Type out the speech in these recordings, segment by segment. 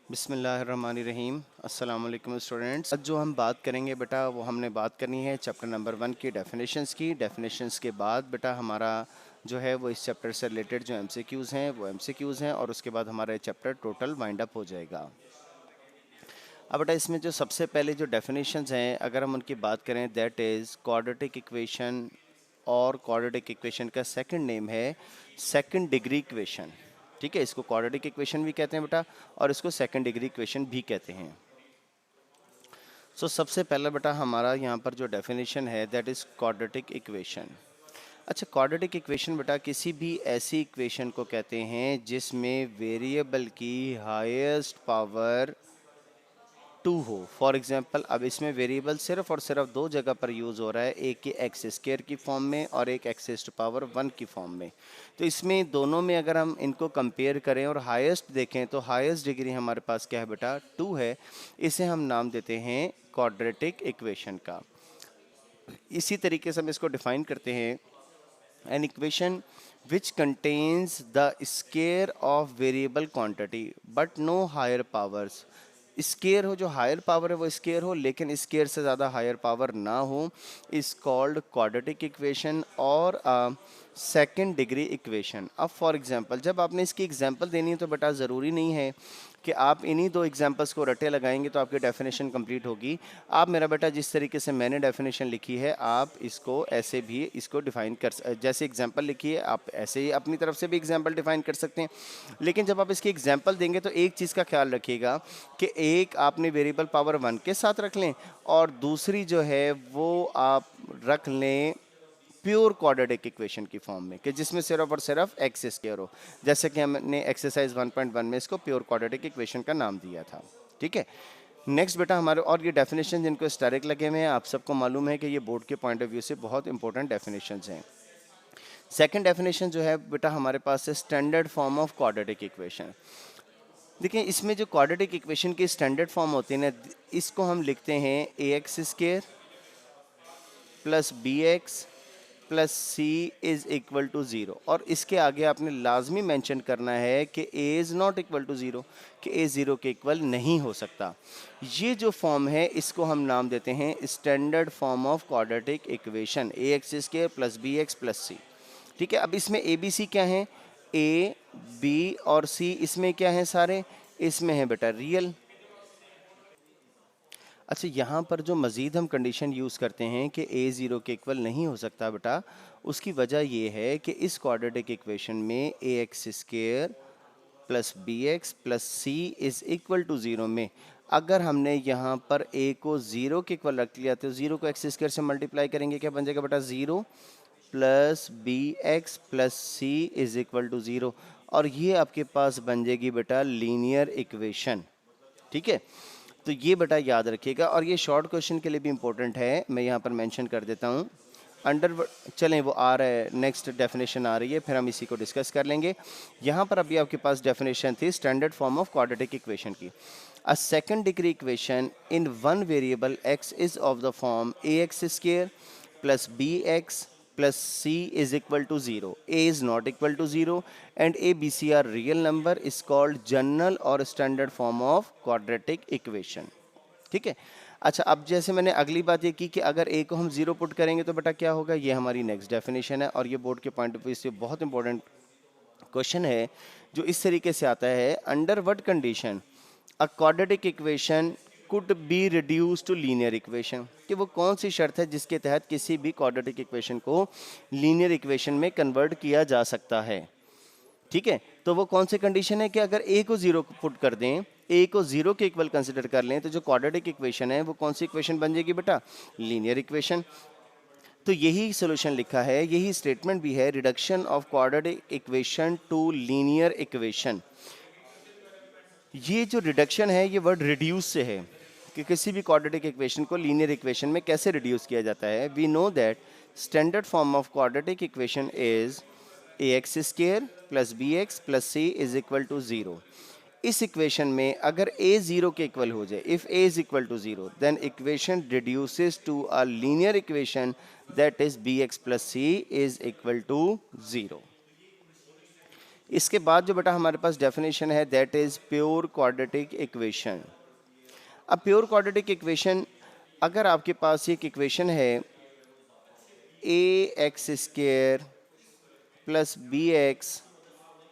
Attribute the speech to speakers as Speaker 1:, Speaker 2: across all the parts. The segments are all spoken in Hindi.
Speaker 1: बिस्मिल्लाहिर्रहमानिर्रहीम। अस्सलाम वालेकुम स्टूडेंट्स। आज जो हम बात करेंगे बेटा वो हमने बात करनी है चैप्टर नंबर 1 की डेफिनेशंस के बाद बेटा हमारा जो है वो इस चैप्टर से रिलेटेड जो एमसीक्यूज़ हैं वो एमसीक्यूज़ हैं और उसके बाद हमारा ये चैप्टर टोटल वाइंड अप हो जाएगा। अब बेटा इसमें जो सबसे पहले जो डेफिनेशंस हैं अगर हम उनकी बात करें दैट इज़ क्वाड्रेटिक इक्वेशन, और क्वाड्रेटिक इक्वेशन का सेकंड नेम है सेकंड डिग्री इक्वेशन। ठीक है, इसको क्वाड्रेटिक इक्वेशन भी कहते हैं बेटा और इसको सेकंड डिग्री इक्वेशन भी कहते हैं। सबसे पहला बेटा हमारा यहाँ पर जो डेफिनेशन है दैट इज़ क्वाड्रेटिक इक्वेशन। अच्छा, क्वाड्रेटिक इक्वेशन बेटा किसी भी ऐसी इक्वेशन को कहते हैं जिसमें वेरिएबल की हाईएस्ट पावर 2 हो। फॉर एग्जांपल अब इसमें वेरिएबल सिर्फ और सिर्फ दो जगह पर यूज़ हो रहा है, एक की एक्स स्क्वायर की फॉर्म में और एक एक्स रेज़ टू पावर 1 की फॉर्म में। तो इसमें दोनों में अगर हम इनको कंपेयर करें और हाईएस्ट देखें तो हाईएस्ट डिग्री हमारे पास क्या है बेटा 2 है। इसे हम नाम देते हैं क्वाड्रेटिक इक्वेशन का। इसी तरीके से हम इसको डिफाइन करते हैं an equation which contains the square of variable quantity but no higher powers। Square हो, जो हायर पावर है वो स्केयर हो लेकिन स्केयर से ज़्यादा हायर पावर ना हो, इज कॉल्ड क्वाड्रेटिक इक्वेशन और सेकंड डिग्री इक्वेशन। अब फॉर एग्जांपल जब आपने इसकी एग्जांपल देनी है तो बेटा ज़रूरी नहीं है कि आप इन्हीं दो एग्जांपल्स को रटे लगाएंगे तो आपकी डेफिनेशन कंप्लीट होगी। आप मेरा बेटा जिस तरीके से मैंने डेफिनेशन लिखी है आप इसको ऐसे भी इसको डिफाइन कर, जैसे एग्जांपल लिखी है आप ऐसे ही अपनी तरफ से भी एग्जांपल डिफाइन कर सकते हैं। लेकिन जब आप इसकी एग्जांपल देंगे तो एक चीज़ का ख्याल रखिएगा कि एक आपने वेरिएबल पावर 1 के साथ रख लें और दूसरी जो है वो आप रख लें प्योर क्वाड्रेटिक इक्वेशन की फॉर्म में कि जिसमें सिर्फ और सिर्फ एक्स स्क्वायर हो, जैसे कि हमने एक्सरसाइज 1.1 में इसको प्योर क्वाड्रेटिक इक्वेशन का नाम दिया था। ठीक है, नेक्स्ट बेटा हमारे और ये डेफिनेशन जिनको हिस्टोरिक लगे हुए हैं आप सबको मालूम है कि ये बोर्ड के पॉइंट ऑफ व्यू से बहुत इंपॉर्टेंट डेफिनेशन हैं। सेकेंड डेफिनेशन जो है बेटा हमारे पास है standard form of quadratic equation. देखिए इसमें जो क्वाड्रेटिक इक्वेशन की स्टैंडर्ड फॉर्म होती है ना, इसको हम लिखते हैं a x square plus b x plus c is equal to zero. और इसके आगे आपने लाजमी मेंशन करना है कि a is not equal to zero, कि ए ज़ीरो के इक्वल नहीं हो सकता। ये जो फॉर्म है इसको हम नाम देते हैं standard form of quadratic equation, a x square plus b x plus c. ठीक है, अब इसमें ए बी सी क्या है, ए बी और सी इसमें क्या है सारे, इसमें है बेटा रियल। अच्छा, यहाँ पर जो मज़ीद हम कंडीशन यूज़ करते हैं कि ए ज़ीरो के इक्वल नहीं हो सकता बेटा, उसकी वजह ये है कि इस क्वाड्रेटिक इक्वेशन में a x square plus b x plus c is equal to zero में अगर हमने यहाँ पर ए को ज़ीरो के इक्वल रख लिया तो ज़ीरो को एक्स स्क्वायर से मल्टीप्लाई करेंगे, क्या बन जाएगा बेटा zero plus b x plus c is equal to zero, और ये आपके पास बन जाएगी बेटा लीनियर इक्वेशन। ठीक है, तो ये बेटा याद रखिएगा और ये शॉर्ट क्वेश्चन के लिए भी इंपॉर्टेंट है, मैं यहाँ पर मेंशन कर देता हूँ। अंडर चलें वो आ रहा है, नेक्स्ट डेफिनेशन आ रही है, फिर हम इसी को डिस्कस कर लेंगे। यहाँ पर अभी आपके पास डेफिनेशन थी standard form of quadratic equation की। A second degree equation in one variable x is of the form a x square plus b x plus c is equal to 0, a is not equal to 0 and a b c are real number is called general or standard form of quadratic equation। ठीक है, अच्छा अब जैसे मैंने अगली बात ये की कि अगर a को हम 0 पुट करेंगे तो बेटा क्या होगा, ये हमारी नेक्स्ट डेफिनेशन है और ये बोर्ड के पॉइंट ऑफ व्यू से बहुत इंपॉर्टेंट क्वेश्चन है जो इस तरीके से आता है, under what condition a quadratic equation could be reduce to linear equation, कि वो कौन सी शर्त है जिसके तहत किसी भी क्वाड्रेटिक इक्वेशन को लीनियर इक्वेशन में कन्वर्ट किया जा सकता है। ठीक है, तो वो कौन सी कंडीशन है कि अगर ए को जीरो पुट कर दें, ए को जीरो के इक्वल कंसिडर कर लें तो जो क्वाड्रेटिक इक्वेशन है वो कौन सी इक्वेशन बन जाएगी बेटा, लीनियर इक्वेशन। तो यही सोल्यूशन लिखा है, यही स्टेटमेंट भी है, reduction of quadratic equation two linear equation. ये जो रिडक्शन है ये वर्ड रिड्यूस से है कि किसी भी क्वाड्रेटिक इक्वेशन को लीनियर इक्वेशन में कैसे रिड्यूस किया जाता है। We know that standard form of quadratic equation is a x square plus b x plus c is equal to zero. इस इक्वेशन में अगर a ज़ीरो के इक्वल हो जाए, if a is equal to zero then equation reduces to a linear equation that is b x plus c is equal to zero. इसके बाद जो बेटा हमारे पास डेफिनेशन है that is pure quadratic equation. अब प्योर क्वाड्रेटिक इक्वेशन, अगर आपके पास एक इक्वेशन है a x square plus b x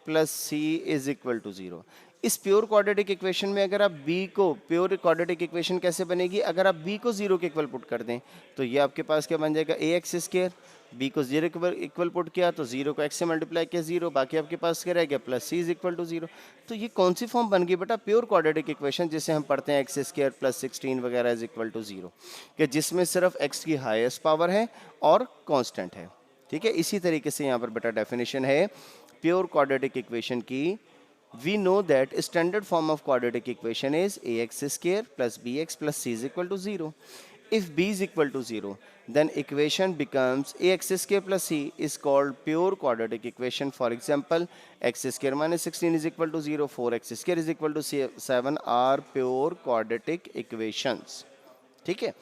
Speaker 1: plus c is equal to zero. इस प्योर क्वाड्रेटिक इक्वेशन में अगर आप b को, प्योर क्वाड्रेटिक इक्वेशन कैसे बनेगी, अगर आप b को जीरो के इक्वल पुट कर दें तो ये आपके पास क्या बन जाएगा ए एक्स स्क्वायर, b को जीरो के इक्वल पुट किया तो जीरो को x से मल्टीप्लाई किया जीरो, बाकी आपके पास क्या रह गया plus c is equal to zero. तो ये कौन सी फॉर्म बन गई बेटा, प्योर क्वाड्रेटिक इक्वेशन, जिसे हम पढ़ते हैं एक्स स्क्वायर प्लस 16 वगैरह इज इक्वल टू जीरो, कि जिसमें सिर्फ x की हाईएस्ट पावर है और कांस्टेंट है। ठीक है, इसी तरीके से यहाँ पर बेटा डेफिनेशन है प्योर क्वाड्रेटिक इक्वेशन की। we know that standard form of quadratic equation is ax square plus bx plus c is equal to 0. If b is equal to 0, then equation becomes ax square plus c is called pure quadratic equation. For example, x square minus 16 is equal to 0, 4x square is equal to 7 are pure quadratic equations. ठीक है,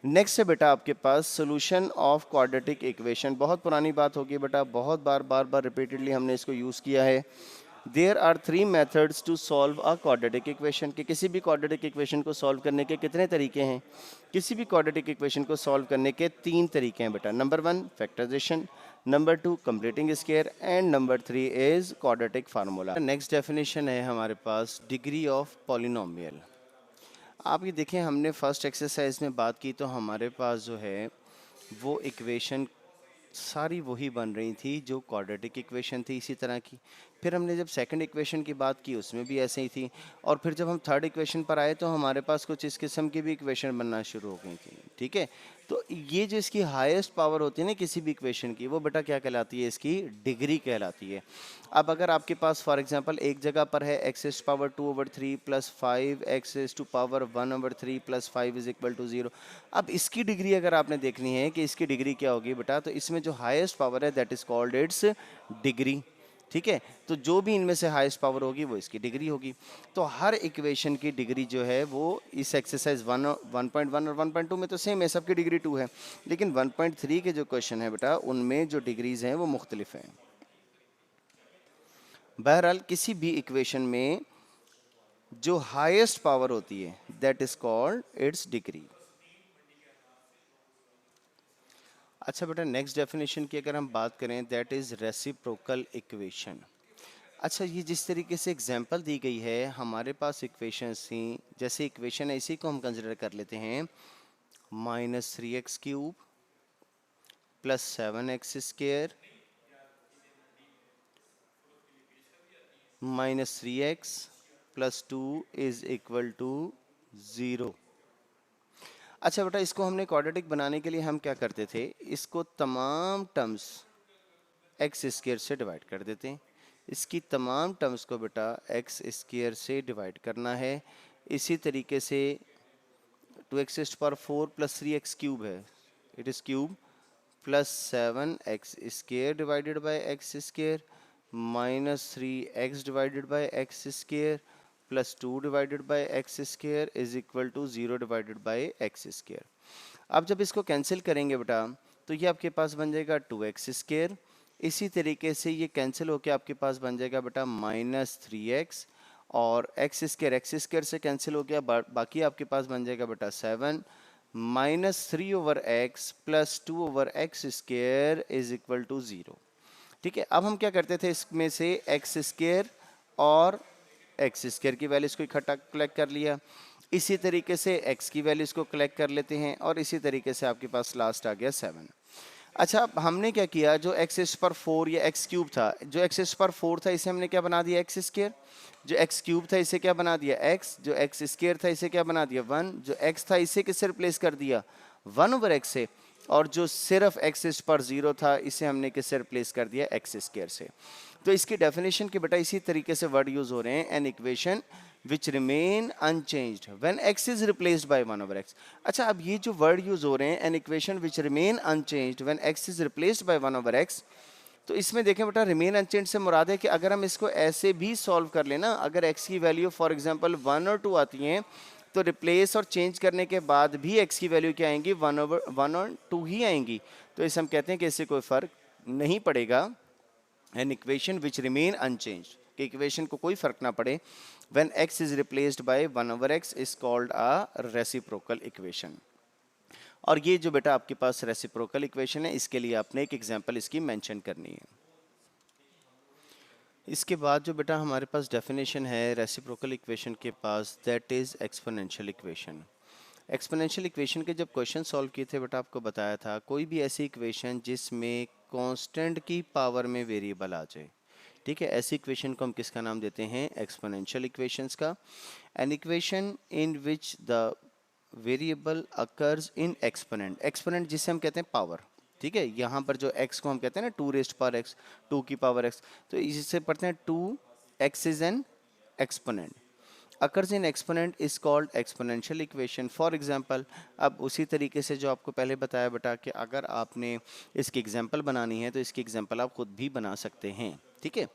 Speaker 1: नेक्स्ट है बेटा आपके पास सोल्यूशन ऑफ क्वाड्रेटिक इक्वेशन। बहुत पुरानी बात होगी बेटा, बहुत बार रिपीटेडली हमने इसको यूज़ किया है। There are 3 methods to solve a quadratic equation, कि किसी भी क्वाड्रेटिक इक्वेशन को सॉल्व करने के कितने तरीके हैं, किसी भी क्वाड्रेटिक इक्वेशन को सॉल्व करने के 3 तरीके हैं बेटा। Number 1 factorization, number 2 completing square and number 3 is quadratic formula. Next definition है हमारे पास डिग्री ऑफ पॉलिनोमियल। आप ये देखें, हमने फर्स्ट एक्सरसाइज में बात की तो हमारे पास जो है वो इक्वेशन सारी वही बन रही थी जो क्वाड्रेटिक इक्वेशन थी इसी तरह की। फिर हमने जब सेकंड इक्वेशन की बात की उसमें भी ऐसे ही थी, और फिर जब हम थर्ड इक्वेशन पर आए तो हमारे पास कुछ इस किस्म की भी इक्वेशन बनना शुरू हो गई थी। ठीक है, तो ये जो इसकी हाईएस्ट पावर होती है ना किसी भी इक्वेशन की, वो बेटा क्या कहलाती है, इसकी डिग्री कहलाती है। अब अगर आपके पास फॉर एग्जांपल एक जगह पर है x is power 2/3 plus 5 x is to power 1/3 plus 5 is equal to 0। अब इसकी डिग्री अगर आपने देखनी है कि इसकी डिग्री क्या होगी बेटा, तो इसमें जो हाईएस्ट पावर है that is called its degree. ठीक है, तो जो भी इनमें से हाईएस्ट पावर होगी वो इसकी डिग्री होगी। तो हर इक्वेशन की डिग्री जो है वो इस एक्सरसाइज 1.1 और 1.2 में तो सेम है, सबकी डिग्री 2 है, लेकिन 1.3 के जो क्वेश्चन है बेटा उनमें जो डिग्रीज हैं वो मुख्तलिफ हैं। बहरहाल किसी भी इक्वेशन में जो हाईएस्ट पावर होती है that is called its degree. अच्छा बेटा, नेक्स्ट डेफिनेशन की अगर हम बात करें दैट इज रेसिप्रोकल इक्वेशन। अच्छा, ये जिस तरीके से एग्जांपल दी गई है हमारे पास इक्वेशन थी, जैसे इक्वेशन है इसी को हम कंसिडर कर लेते हैं -3x³ plus 7x² -3x plus 2 is equal to 0। अच्छा बेटा, इसको हमने क्वाड्रेटिक बनाने के लिए हम क्या करते थे, इसको तमाम टर्म्स x² से डिवाइड कर देते हैं। इसकी तमाम टर्म्स को बेटा x² से डिवाइड करना है। इसी तरीके से 2x⁴ प्लस 3x³ है, it is cube, plus 7x² divided by x² minus 3x divided by x² plus 2 divided by x² is equal to 0 divided by x²। अब जब इसको कैंसिल करेंगे बेटा तो ये आपके पास बन जाएगा 2x²। इसी तरीके से ये कैंसिल होके आपके पास बन जाएगा बेटा -3x, और x² से कैंसिल हो गया, बाकी आपके पास बन जाएगा बेटा 7 -3/x plus 2/x² is equal to 0। ठीक है, अब हम क्या करते थे, इसमें से x² और x² की वैल्यूज को इकट्ठा कलेक्ट कर लिया, इसी तरीके से x की वैल्यूज को कलेक्ट कर लेते हैं, और इसी तरीके से आपके पास लास्ट आ गया 7। अच्छा, अब हमने क्या किया, जो x⁴ या x³ था, जो x⁴ था इसे हमने क्या बना दिया x², जो x³ था इसे क्या बना दिया x, जो x² था इसे क्या बना दिया 1, जो x था इसे किससे रिप्लेस कर दिया 1/x से, और जो सिर्फ x⁴ था इसे हमने किससे रिप्लेस कर दिया x² से। तो इसकी डेफिनेशन के बेटा इसी तरीके से वर्ड यूज हो रहे हैं, N equation which remain unchanged when x is replaced by 1/x। अच्छा, अब ये जो वर्ड यूज हो रहे हैं, N equation which remain unchanged when x is replaced by 1/x, तो इसमें देखें बेटा रिमेन अनचेंज्ड से मुराद है कि अगर हम इसको ऐसे भी सॉल्व कर लेना, अगर x की वैल्यू फॉर एग्जांपल 1 और 2 आती हैं तो रिप्लेस और चेंज करने के बाद भी x की वैल्यू क्या आएंगी 1 और 2 ही आएंगी, तो इसे हम कहते हैं कि इससे कोई फ़र्क नहीं पड़ेगा an equation which remain unchange, कि इक्वेशन को कोई फर्क ना पड़े, when x is replaced by 1/x is called a reciprocal equation. और ये जो बेटा आपके पास रेसिप्रोकल इक्वेशन है, इसके लिए आपने एक एग्जांपल इसकी मेंशन करनी है। इसके बाद जो बेटा हमारे पास डेफिनेशन है रेसिप्रोकल इक्वेशन के पास, that is exponential equation. Exponential equation के जब क्वेश्चन सॉल्व किए थे बेटा, आपको बताया था कोई भी ऐसी इक्वेशन जिसमें कांस्टेंट की पावर में वेरिएबल आ जाए, ठीक है, ऐसी इक्वेशन को हम किसका नाम देते हैं, एक्सपोनेंशियल इक्वेशंस का। An equation in which the variable occurs in exponent, exponent जिसे हम कहते हैं पावर, ठीक है, यहाँ पर जो x को हम कहते हैं ना 2 रेस्ट पावर x, 2 की पावर x, तो इससे पढ़ते हैं 2x is an exponent, occurs in exponent is called exponential equation. For example, अब उसी तरीके से जो आपको पहले बताया बेटा कि अगर आपने इसकी एग्जांपल बनानी है तो इसकी एग्जांपल आप खुद भी बना सकते हैं, ठीक है।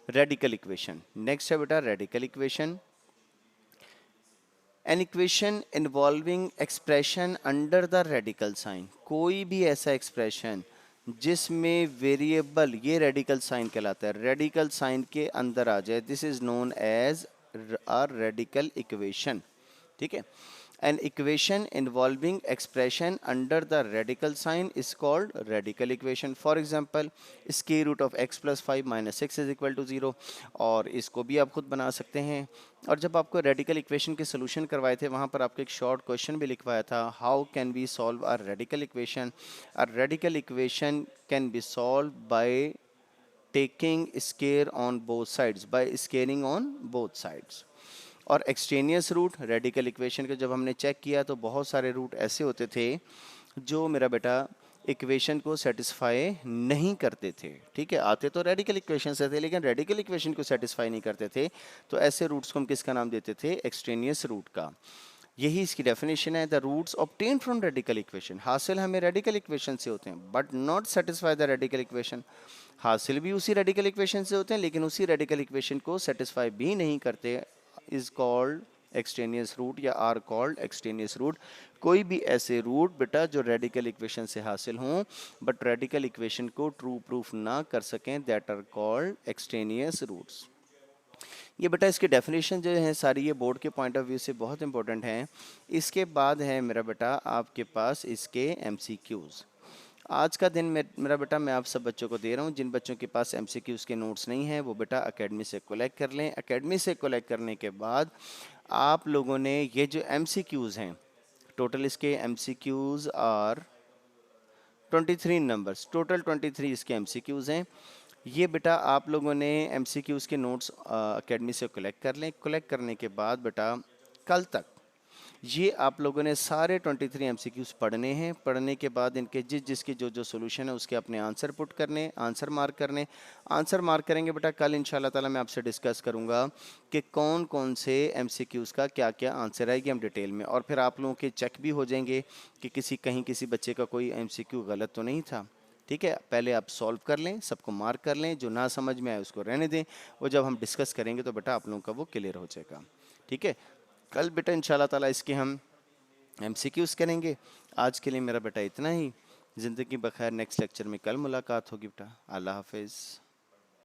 Speaker 1: रेडिकल इक्वेशन नेक्स्ट है बेटा, radical equation, an equation involving expression under the radical sign, कोई भी ऐसा एक्सप्रेशन जिसमें वेरिएबल, ये रेडिकल साइन कहलाता है, रेडिकल साइन के अंदर आ जाए, this is known as a radical equation, ठीक है। An equation involving expression under the radical sign is called radical equation. For example, square root of x plus 5 minus 6 is equal to 0, और इसको भी आप खुद बना सकते हैं। और जब आपको रेडिकल इक्वेशन के सोल्यूशन करवाए थे, वहाँ पर आपको एक शॉर्ट क्वेश्चन भी लिखवाया था, how can we solve a radical equation. A radical equation can be solve by taking square on both sides, by squaring on both sides. और एक्सट्रेनियस रूट, रेडिकल इक्वेशन के जब हमने चेक किया तो बहुत सारे रूट ऐसे होते थे जो मेरा बेटा इक्वेशन को सेटिस्फाई नहीं करते थे, ठीक है, आते तो रेडिकल इक्वेशन से थे लेकिन रेडिकल इक्वेशन को सेटिस्फाई नहीं करते थे, तो ऐसे रूट्स को हम किसका नाम देते थे, एक्सट्रेनियस रूट का। यही इसकी डेफिनेशन है, the roots obtain from radical equation, हासिल हमें रेडिकल इक्वेशन से होते हैं but not satisfy the radical equation, हासिल भी उसी रेडिकल इक्वेशन से होते हैं लेकिन उसी रेडिकल इक्वेशन को सेटिस्फाई भी नहीं करते, इज कॉल्ड एक्सटेनियस रूट या आर कॉल्ड एक्सटेनियस रूट। कोई भी ऐसे रूट बेटा जो रेडिकल इक्वेशन से हासिल हों बट रेडिकल इक्वेशन को ट्रू प्रूफ ना कर सकें, that are called extraneous roots. ये बेटा इसकी डेफिनेशन जो है सारी, ये बोर्ड के पॉइंट ऑफ व्यू से बहुत इंपॉर्टेंट है। इसके बाद है मेरा बेटा आपके पास इसके एमसीक्यूज। आज का दिन मेरा बेटा मैं आप सब बच्चों को दे रहा हूँ, जिन बच्चों के पास एमसीक्यूज के नोट्स नहीं हैं वो बेटा एकेडमी से कलेक्ट कर लें। एकेडमी से कलेक्ट करने के बाद आप लोगों ने ये जो एमसीक्यूज हैं, टोटल इसके एमसीक्यूज आर 23 नंबर्स, टोटल 23 इसके एमसीक्यूज हैं। ये बेटा आप लोगों ने एमसीक्यूज के नोट्स एकेडमी से कलेक्ट कर लें। कलेक्ट करने के बाद बेटा कल तक ये आप लोगों ने सारे 23 एमसीक्यूज पढ़ने हैं। पढ़ने के बाद इनके जिसकी जो सॉल्यूशन है उसके अपने आंसर पुट करने, आंसर मार्क करने। आंसर मार्क करेंगे बेटा, कल इंशाल्लाह ताला मैं आपसे डिस्कस करूंगा कि कौन कौन से एमसीक्यूज का क्या क्या आंसर आएगी हम डिटेल में, और फिर आप लोगों के चेक भी हो जाएंगे कि कहीं किसी बच्चे का कोई एमसीक्यू गलत तो नहीं था, ठीक है। पहले आप सॉल्व कर लें, सबको मार्क कर लें, जो ना समझ में आए उसको रहने दें, वो जब हम डिस्कस करेंगे तो बेटा आप लोगों का वो क्लियर हो जाएगा, ठीक है। कल बेटा इंशाल्लाह ताला इसके हम एमसीक्यूज करेंगे। आज के लिए मेरा बेटा इतना ही। ज़िंदगी बखैर, नेक्स्ट लेक्चर में कल मुलाकात होगी बेटा। अल्लाह हाफिज़।